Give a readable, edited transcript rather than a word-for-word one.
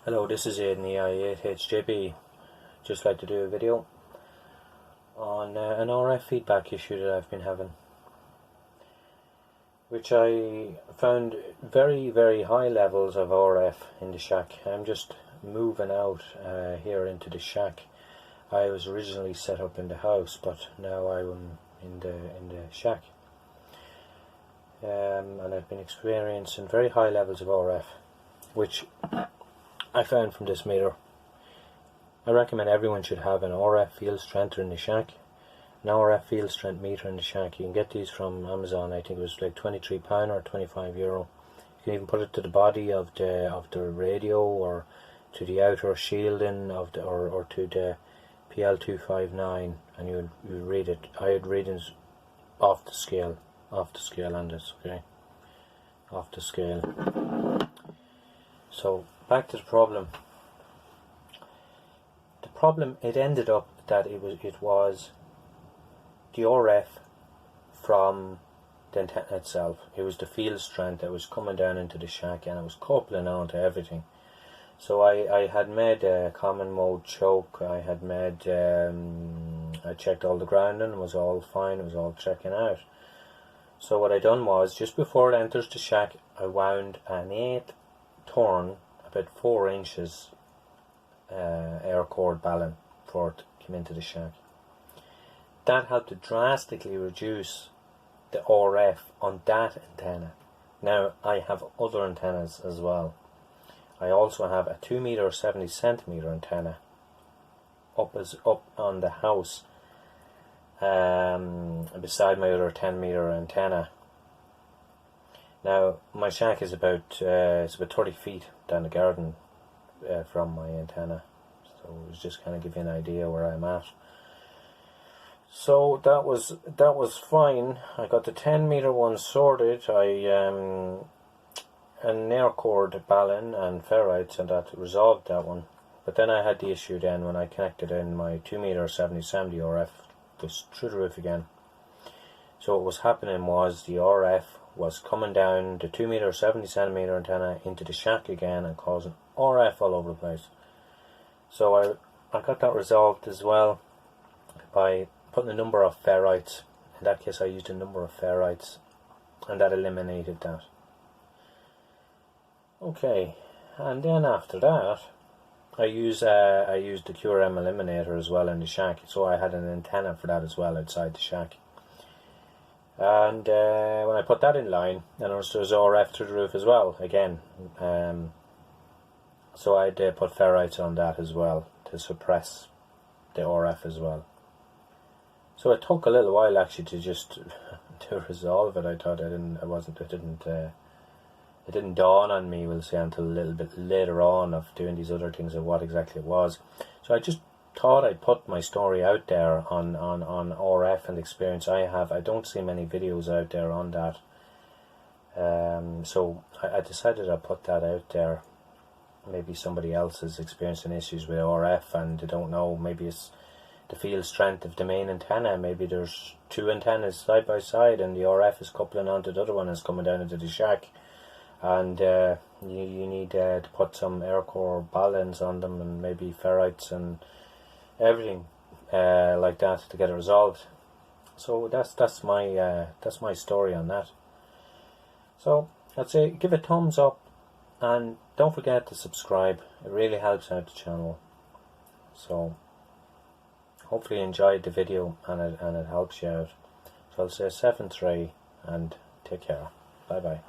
Hello, this is Aidan EI8HJB. Just like to do a video on an RF feedback issue that I've been having, which I found very high levels of RF in the shack. I'm just moving out here into the shack. I was originally set up in the house, but now I'm in the shack, and I've been experiencing very high levels of RF, which I found from this meter. I recommend everyone should have an RF field strength in the shack, an RF field strength meter in the shack. You can get these from Amazon. I think it was like £23 or €25. You can even put it to the body of the radio, or to the outer shielding of the or to the PL259, and you read it. I had readings off the scale on this, okay, off the scale. So back to the problem. The problem, it ended up that it was the RF from the antenna itself. It was the field strength that was coming down into the shack, and it was coupling on to everything. So I had made a common mode choke. I had made I checked all the grounding, it was all fine, it was all checking out. So what I done was, just before it enters the shack, I wound an 8 turn, about 4 inches air cord balun for it to come into the shack. That helped to drastically reduce the RF on that antenna. Now I have other antennas as well. I also have a 2 meter 70 centimeter antenna up on the house, beside my other 10 meter antenna. Now my shack is about 30 feet down the garden from my antenna, so it was just kind of give you an idea where I'm at. So that was fine. I got the 10 meter one sorted. An air cord balun and ferrites, and that resolved that one. But then I had the issue then when I connected in my 2 meter 70 RF was through the roof again. So what was happening was the RF was coming down the 2 meter 70 centimeter antenna into the shack again and causing RF all over the place. So I got that resolved as well by putting a number of ferrites. In that case I used a number of ferrites, and that eliminated that. Okay, and then after that I used the QRM eliminator as well in the shack, so I had an antenna for that as well outside the shack. And when I put that in line, then there was RF through the roof as well again, so I did put ferrites on that as well to suppress the RF as well. So it took a little while actually to just to resolve it. I thought it didn't dawn on me, we'll say, until a little bit later on of doing these other things of what exactly it was. So I just thought I'd put my story out there on RF and the experience I have. I don't see many videos out there on that. So I decided I'd put that out there. Maybe somebody else is experiencing issues with RF and they don't know. Maybe it's the field strength of the main antenna. Maybe there's 2 antennas side by side and the RF is coupling onto the other one and is coming down into the shack. And you need to put some air core baluns on them, and maybe ferrites and everything like that to get it resolved. So that's my story on that. So I'd say give a thumbs up, and don't forget to subscribe. It really helps out the channel. So hopefully you enjoyed the video and it helps you out. So I'll say 7-3 and take care. Bye bye.